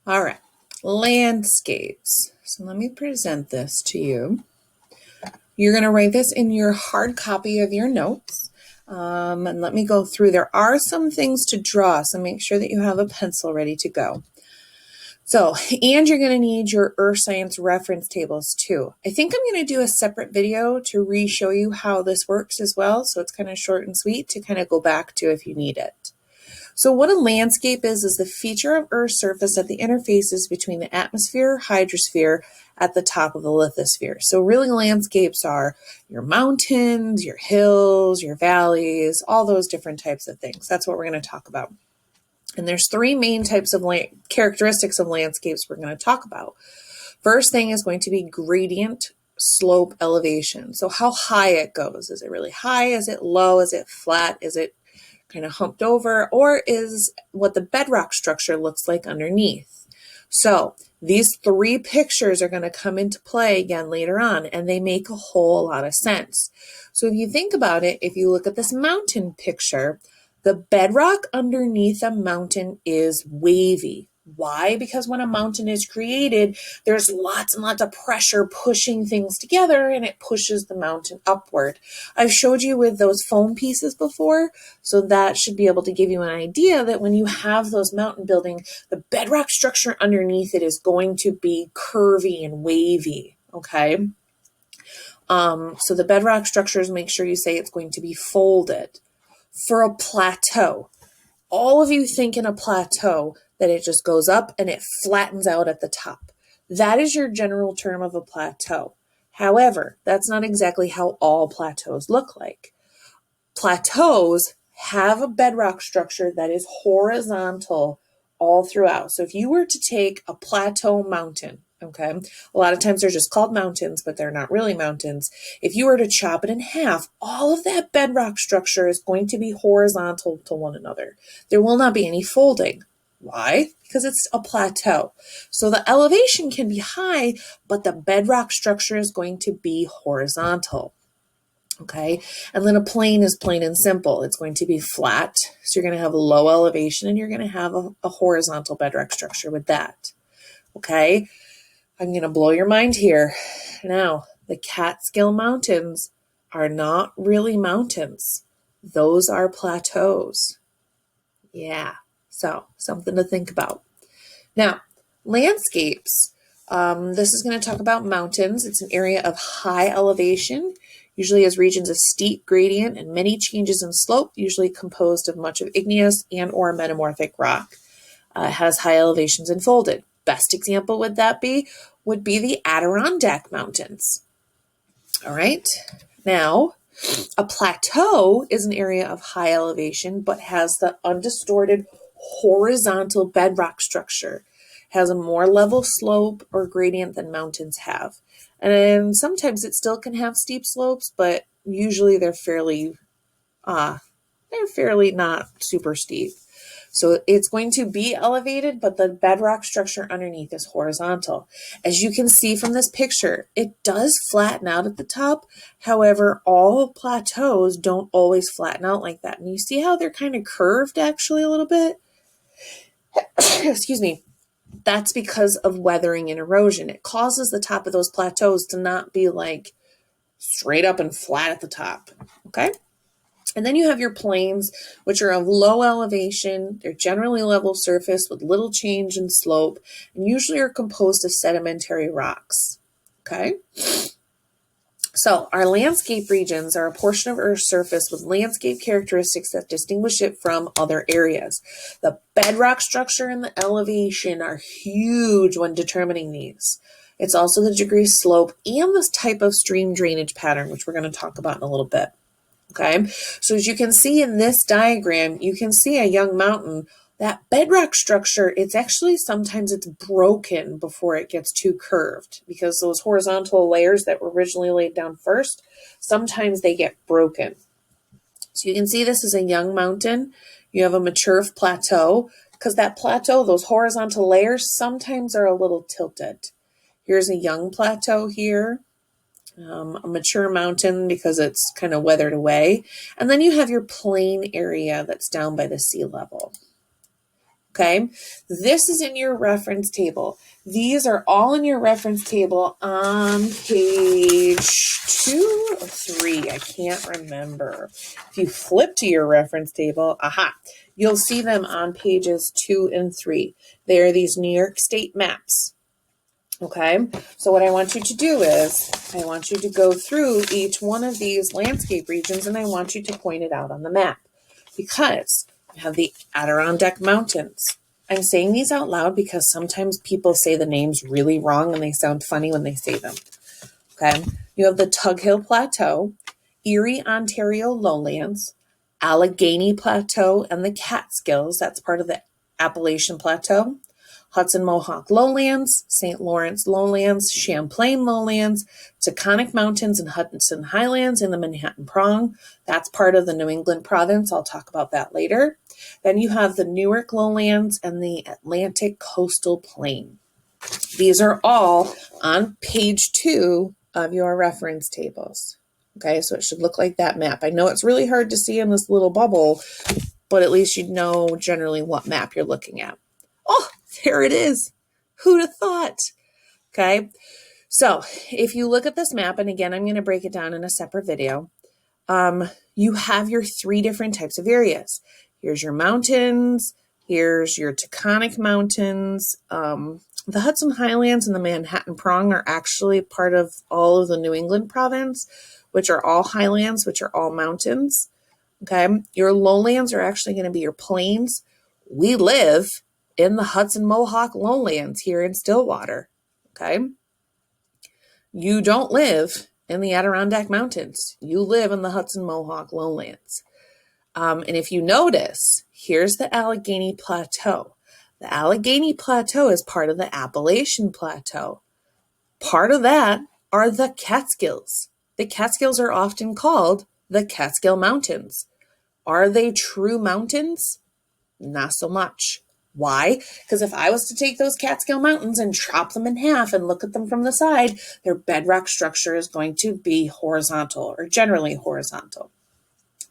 All right, landscapes. So let me present this to you. You're going to write this in your hard copy of your notes. And let me go through. There are some things to draw, so make sure that you have a pencil ready to go. So, and you're going to need your earth science reference tables too. I think I'm going to do a separate video to re-show you how this works as well. So it's kind of short and sweet to kind of go back to if you need it. So what a landscape is the feature of Earth's surface at the interfaces between the atmosphere, hydrosphere at the top of the lithosphere. So really landscapes are your mountains, your hills, your valleys, all those different types of things. That's what we're going to talk about. And there's three main types of characteristics of landscapes we're going to talk about. First thing is going to be gradient slope elevation. So how high it goes. Is it really high? Is it low? Is it flat? Is it kind of humped over? Or is what the bedrock structure looks like underneath? So these three pictures are going to come into play again later on, and they make a whole lot of sense. So if you think about it, if you look at this mountain picture, the bedrock underneath a mountain is wavy. Why? Because when a mountain is created, there's lots and lots of pressure pushing things together, and it pushes the mountain upward. I've showed you with those foam pieces before, so that should be able to give you an idea that when you have those mountain building, the bedrock structure underneath it is going to be curvy and wavy, okay? So the bedrock structures, make sure you say it's going to be folded. For a plateau, all of you think in a plateau that it just goes up and it flattens out at the top. That is your general term of a plateau. However, that's not exactly how all plateaus look like. Plateaus have a bedrock structure that is horizontal all throughout. So if you were to take a plateau mountain, okay, a lot of times they're just called mountains, but they're not really mountains. If you were to chop it in half, all of that bedrock structure is going to be horizontal to one another. There will not be any folding. Why? Because it's a plateau. So the elevation can be high, but the bedrock structure is going to be horizontal. Okay, and then a plain is plain and simple. It's going to be flat, so you're going to have a low elevation, and you're going to have a horizontal bedrock structure with that. Okay, I'm going to blow your mind here. Now, the Catskill Mountains are not really mountains. Those are plateaus. Yeah, so something to think about. Now, landscapes. This is going to talk about mountains. It's an area of high elevation, usually has regions of steep gradient and many changes in slope, usually composed of much of igneous and or metamorphic rock. It has high elevations and folded. Best example would be the Adirondack Mountains. All right. Now, a plateau is an area of high elevation, but has the undistorted horizontal bedrock structure. Has a more level slope or gradient than mountains have. And sometimes it still can have steep slopes, but usually they're fairly not super steep. So it's going to be elevated, but the bedrock structure underneath is horizontal. As you can see from this picture, it does flatten out at the top. However, all plateaus don't always flatten out like that. And you see how they're kind of curved actually a little bit? Excuse me. That's because of weathering and erosion. It causes the top of those plateaus to not be like straight up and flat at the top. Okay? And then you have your plains, which are of low elevation. They're generally level surface with little change in slope and usually are composed of sedimentary rocks. Okay? So our landscape regions are a portion of Earth's surface with landscape characteristics that distinguish it from other areas. The bedrock structure and the elevation are huge when determining these. It's also the degree slope and this type of stream drainage pattern, which we're going to talk about in a little bit. Okay, so as you can see in this diagram, you can see a young mountain. That bedrock structure, sometimes it's broken before it gets too curved because those horizontal layers that were originally laid down first, sometimes they get broken. So you can see this is a young mountain. You have a mature plateau because that plateau, those horizontal layers, sometimes are a little tilted. Here's a young plateau here. A mature mountain because it's kind of weathered away. And then you have your plain area that's down by the sea level. Okay, this is in your reference table. These are all in your reference table on page 2 or 3. I can't remember. If you flip to your reference table, you'll see them on pages 2 and 3. They are these New York State maps. Okay, so what I want you to do is I want you to go through each one of these landscape regions, and I want you to point it out on the map, because you have the Adirondack Mountains. I'm saying these out loud because sometimes people say the names really wrong and they sound funny when they say them. Okay, you have the Tug Hill Plateau, Erie, Ontario Lowlands, Allegheny Plateau, and the Catskills. That's part of the Appalachian Plateau. Hudson Mohawk Lowlands, St. Lawrence Lowlands, Champlain Lowlands, Taconic Mountains and Hudson Highlands in the Manhattan Prong. That's part of the New England province. I'll talk about that later. Then you have the Newark Lowlands and the Atlantic Coastal Plain. These are all on page 2 of your reference tables. Okay, so it should look like that map. I know it's really hard to see in this little bubble, but at least you know generally what map you're looking at. Oh, there it is. Who'd have thought? Okay, so if you look at this map, and again, I'm going to break it down in a separate video, you have your 3 different types of areas. Here's your mountains. Here's your Taconic Mountains. The Hudson Highlands and the Manhattan Prong are actually part of all of the New England province, which are all highlands, which are all mountains. Okay, your lowlands are actually going to be your plains. We live in the Hudson Mohawk Lowlands here in Stillwater. Okay, you don't live in the Adirondack Mountains. You live in the Hudson Mohawk Lowlands. And if you notice, here's the Allegheny Plateau. The Allegheny Plateau is part of the Appalachian Plateau. Part of that are the Catskills. The Catskills are often called the Catskill Mountains. Are they true mountains? Not so much. Why? Because if I was to take those Catskill Mountains and chop them in half and look at them from the side, their bedrock structure is going to be horizontal, or generally horizontal.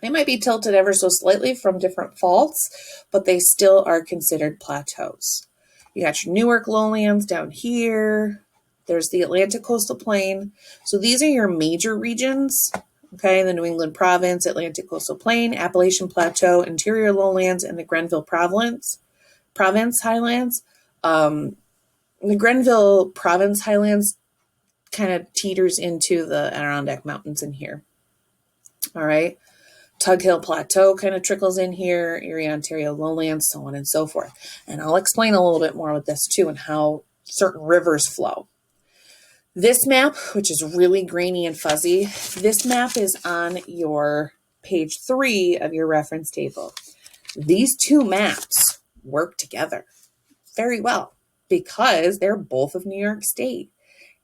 They might be tilted ever so slightly from different faults, but they still are considered plateaus. You got your Newark Lowlands down here. There's the Atlantic Coastal Plain. So these are your major regions. Okay, the New England Province, Atlantic Coastal Plain, Appalachian Plateau, Interior Lowlands, and the Grenville Province Highlands. The Grenville Province Highlands kind of teeters into the Adirondack Mountains in here. All right. Tug Hill Plateau kind of trickles in here, Erie, Ontario Lowlands, so on and so forth. And I'll explain a little bit more with this too and how certain rivers flow. This map, which is really grainy and fuzzy, this map is on your page 3 of your reference table. These 2 maps work together very well because they're both of New York State.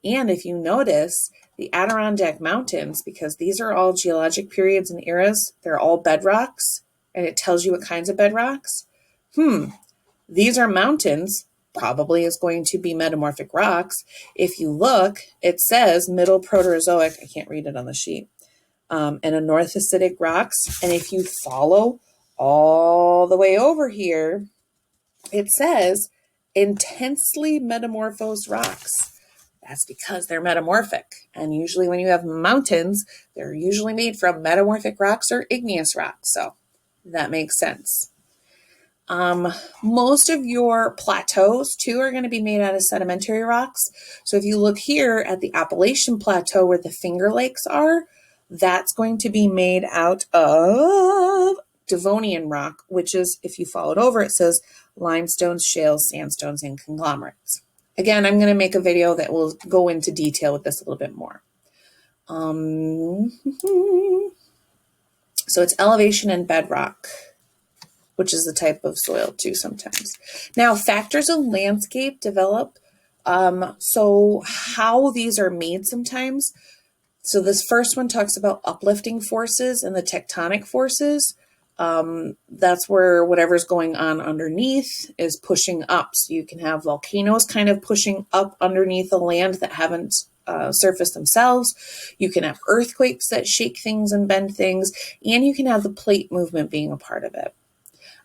And if you notice, the Adirondack Mountains, because these are all geologic periods and eras, they're all bedrocks, and it tells you what kinds of bedrocks. These are mountains, probably is going to be metamorphic rocks. If you look, it says Middle Proterozoic, I can't read it on the sheet, and a North Acidic rocks. And if you follow all the way over here, it says intensely metamorphosed rocks. That's because they're metamorphic. And usually when you have mountains, they're usually made from metamorphic rocks or igneous rocks. So that makes sense. Most of your plateaus too are going to be made out of sedimentary rocks. So if you look here at the Appalachian Plateau where the Finger Lakes are, that's going to be made out of Devonian rock, which is, if you follow it over, it says limestones, shales, sandstones, and conglomerates. Again, I'm going to make a video that will go into detail with this a little bit more. So it's elevation and bedrock, which is the type of soil too sometimes. Now, factors of landscape develop. So how these are made sometimes. So this first one talks about uplifting forces and the tectonic forces. That's where whatever's going on underneath is pushing up. So you can have volcanoes kind of pushing up underneath the land that haven't surfaced themselves. You can have earthquakes that shake things and bend things, and you can have the plate movement being a part of it.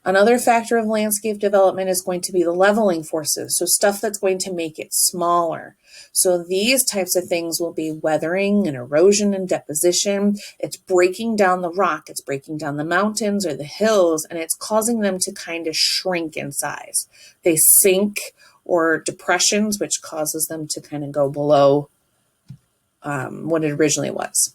Another factor of landscape development is going to be the leveling forces, so stuff that's going to make it smaller. So these types of things will be weathering and erosion and deposition. It's breaking down the rock, it's breaking down the mountains or the hills, and it's causing them to kind of shrink in size. They sink, or depressions, which causes them to kind of go below what it originally was.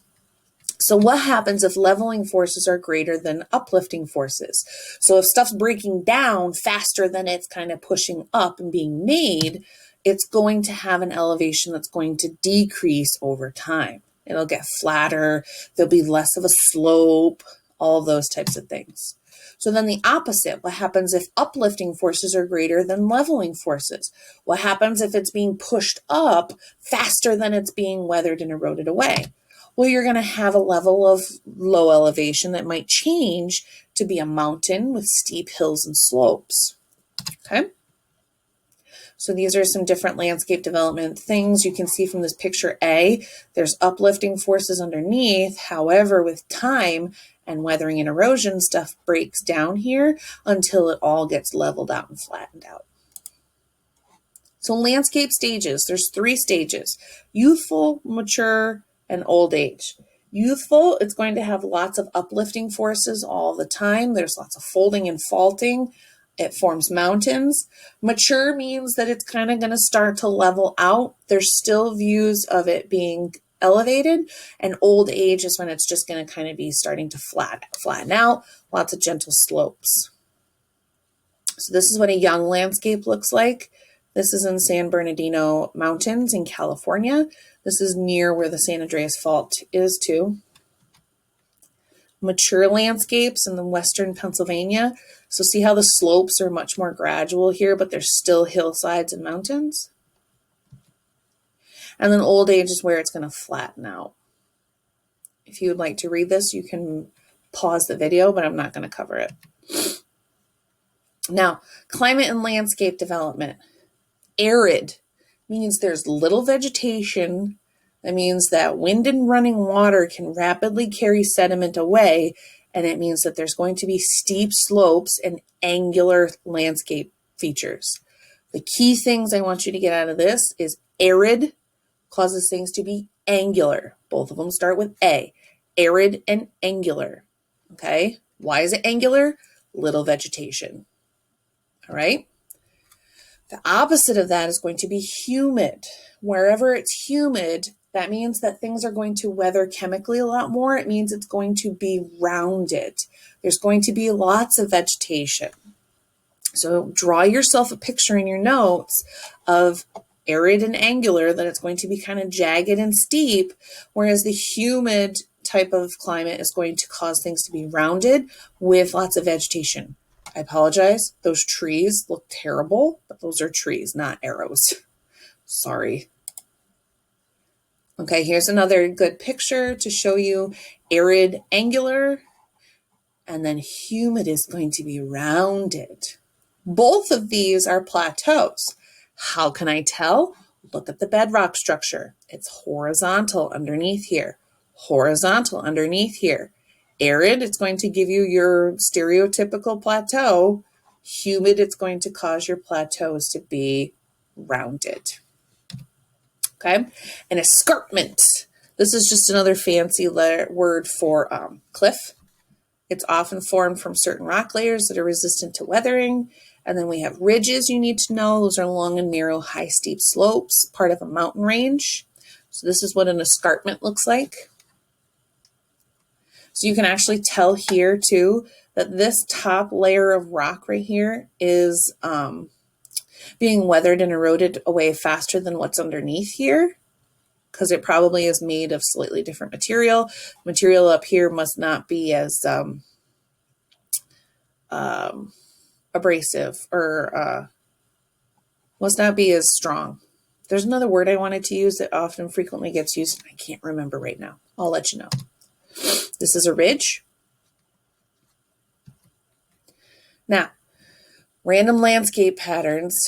So what happens if leveling forces are greater than uplifting forces? So if stuff's breaking down faster than it's kind of pushing up and being made, it's going to have an elevation that's going to decrease over time. It'll get flatter, there'll be less of a slope, all those types of things. So then the opposite, what happens if uplifting forces are greater than leveling forces? What happens if it's being pushed up faster than it's being weathered and eroded away? Well, you're going to have a level of low elevation that might change to be a mountain with steep hills and slopes. Okay. So these are some different landscape development things you can see from this picture A. There's uplifting forces underneath. However, with time and weathering and erosion, stuff breaks down here until it all gets leveled out and flattened out. So landscape stages, there's 3 stages: youthful, mature, and old age. Youthful, it's going to have lots of uplifting forces all the time. There's lots of folding and faulting. It forms mountains. Mature means that it's kind of going to start to level out. There's still views of it being elevated, and old age is when it's just going to kind of be starting to flatten out, lots of gentle slopes. So this is what a young landscape looks like. This is in San Bernardino Mountains in California. This is near where the San Andreas Fault is too. Mature landscapes in the western Pennsylvania. So see how the slopes are much more gradual here, but there's still hillsides and mountains. And then old age is where it's going to flatten out. If you would like to read this, you can pause the video, but I'm not going to cover it. Now, climate and landscape development. Arid means there's little vegetation. That means that wind and running water can rapidly carry sediment away, and it means that there's going to be steep slopes and angular landscape features. The key things I want you to get out of this is arid causes things to be angular. Both of them start with A. Arid and angular. Okay? Why is it angular? Little vegetation. All right? The opposite of that is going to be humid. Wherever it's humid, that means that things are going to weather chemically a lot more. It means it's going to be rounded. There's going to be lots of vegetation. So draw yourself a picture in your notes of arid and angular, that it's going to be kind of jagged and steep, whereas the humid type of climate is going to cause things to be rounded with lots of vegetation. I apologize. Those trees look terrible, but those are trees, not arrows. Sorry. Okay, here's another good picture to show you arid, angular, and then humid is going to be rounded. Both of these are plateaus. How can I tell? Look at the bedrock structure. It's horizontal underneath here, horizontal underneath here. Arid, it's going to give you your stereotypical plateau. Humid, it's going to cause your plateaus to be rounded. Okay, an escarpment. This is just another fancy word for cliff. It's often formed from certain rock layers that are resistant to weathering. And then we have ridges you need to know. Those are long and narrow, high, steep slopes, part of a mountain range. So this is what an escarpment looks like. So you can actually tell here too that this top layer of rock right here is being weathered and eroded away faster than what's underneath here, because it probably is made of slightly different material. Material up here must not be as abrasive or must not be as strong. There's another word I wanted to use that often frequently gets used. I can't remember right now. I'll let you know. This is a ridge. Now, random landscape patterns,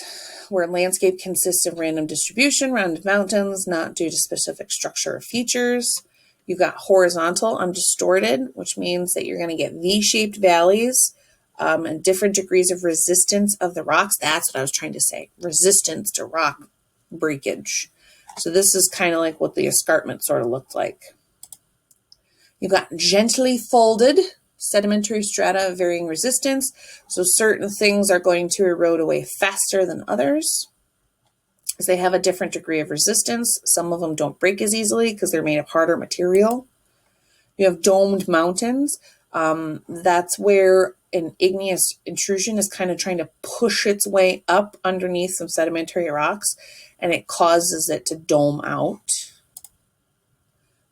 where landscape consists of random distribution, rounded mountains, not due to specific structure or features. You've got horizontal, undistorted, which means that you're going to get V-shaped valleys and different degrees of resistance of the rocks. That's what I was trying to say. Resistance to rock breakage. So this is kind of like what the escarpment sort of looked like. You've got gently folded sedimentary strata of varying resistance. So certain things are going to erode away faster than others, because they have a different degree of resistance. Some of them don't break as easily because they're made of harder material. You have domed mountains. That's where an igneous intrusion is kind of trying to push its way up underneath some sedimentary rocks, and it causes it to dome out.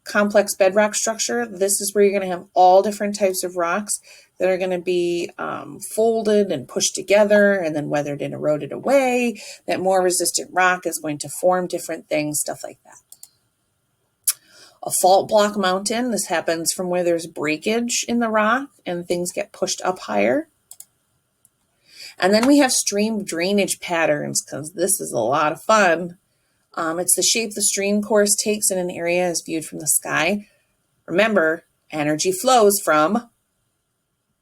Complex bedrock structure. This is where you're going to have all different types of rocks that are going to be folded and pushed together and then weathered and eroded away. That more resistant rock is going to form different things, stuff like that. A fault block mountain. This happens from where there's breakage in the rock and things get pushed up higher. And then we have stream drainage patterns, because this is a lot of fun. It's the shape the stream course takes in an area as viewed from the sky. Remember, energy flows from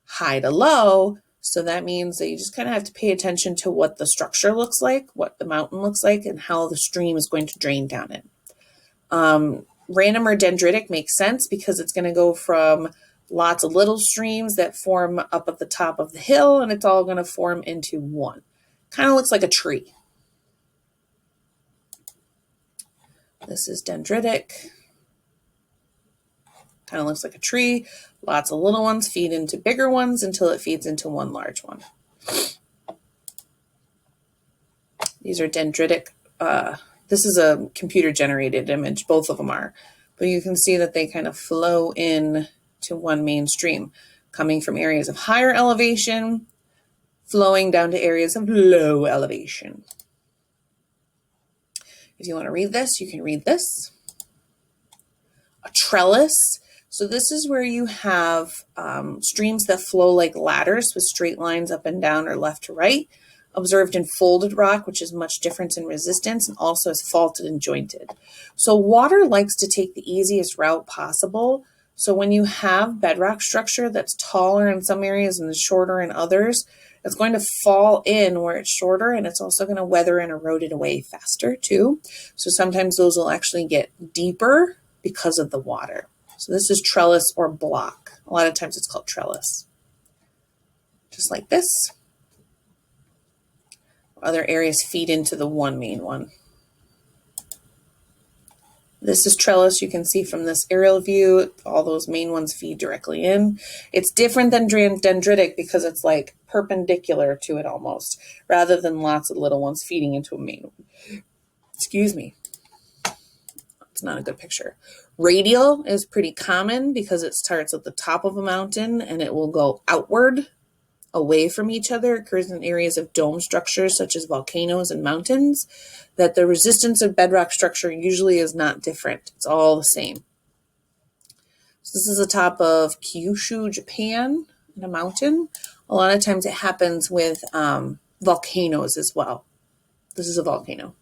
high to low. So that means that you just kind of have to pay attention to what the structure looks like, what the mountain looks like, and how the stream is going to drain down it. Random or dendritic makes sense because it's going to go from lots of little streams that form up at the top of the hill, and it's all going to form into one. Kind of looks like a tree. This is dendritic. Kind of looks like a tree. Lots of little ones feed into bigger ones until it feeds into one large one. These are dendritic. This is a computer-generated image. Both of them are. But you can see that they kind of flow in to one main stream, coming from areas of higher elevation, flowing down to areas of low elevation. If you want to read this, you can read this. A trellis. So this is where you have streams that flow like ladders with straight lines up and down or left to right, observed in folded rock, which is much different in resistance and also is faulted and jointed. So water likes to take the easiest route possible. So when you have bedrock structure that's taller in some areas and shorter in others, it's going to fall in where it's shorter, and it's also going to weather and erode it away faster too. So sometimes those will actually get deeper because of the water. So this is trellis or block. A lot of times it's called trellis. Just like this. Other areas feed into the one main one. This is trellis. You can see from this aerial view, all those main ones feed directly in. It's different than dendritic because it's like perpendicular to it almost, rather than lots of little ones feeding into a main one. Excuse me. It's not a good picture. Radial is pretty common because it starts at the top of a mountain and it will go outward away from each other. It occurs in areas of dome structures such as volcanoes and mountains, that the resistance of bedrock structure usually is not different. It's all the same. So this is the top of Kyushu, Japan, in a mountain. A lot of times it happens with volcanoes as well. This is a volcano.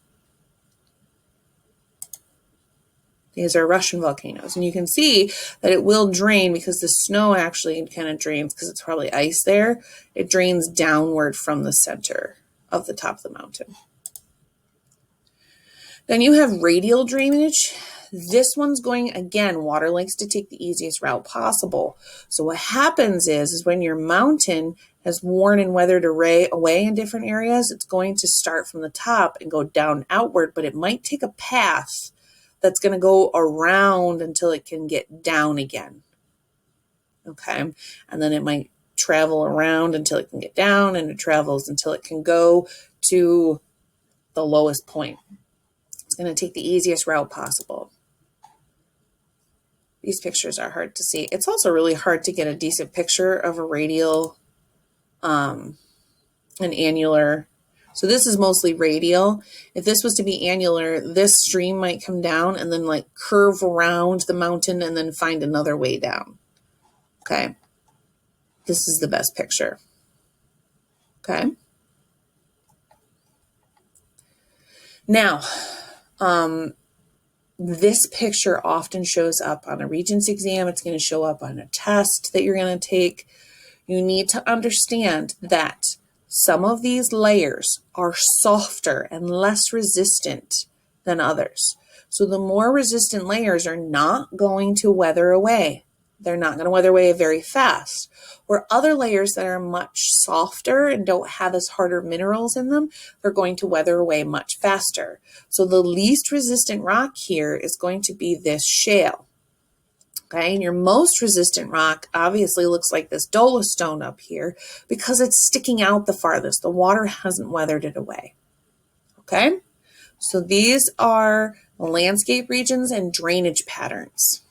These are Russian volcanoes. And you can see that it will drain because the snow actually kind of drains because it's probably ice there. It drains downward from the center of the top of the mountain. Then you have radial drainage. This one's going, again, water likes to take the easiest route possible. So what happens is when your mountain has worn and weathered away in different areas, it's going to start from the top and go down outward, but it might take a path that's going to go around until it can get down again. Okay. And then it might travel around until it can get down, and it travels until it can go to the lowest point. It's going to take the easiest route possible. These pictures are hard to see. It's also really hard to get a decent picture of a radial, an annular. So this is mostly radial. If this was to be annular, this stream might come down and then like curve around the mountain and then find another way down. Okay. This is the best picture. Okay. Now, this picture often shows up on a Regents exam. It's going to show up on a test that you're going to take. You need to understand that some of these layers are softer and less resistant than others. So the more resistant layers are not going to weather away. They're not going to weather away very fast. Where other layers that are much softer and don't have as harder minerals in them, they're going to weather away much faster. So the least resistant rock here is going to be this shale. Okay, and your most resistant rock obviously looks like this dolostone up here because it's sticking out the farthest. The water hasn't weathered it away. Okay, so these are landscape regions and drainage patterns.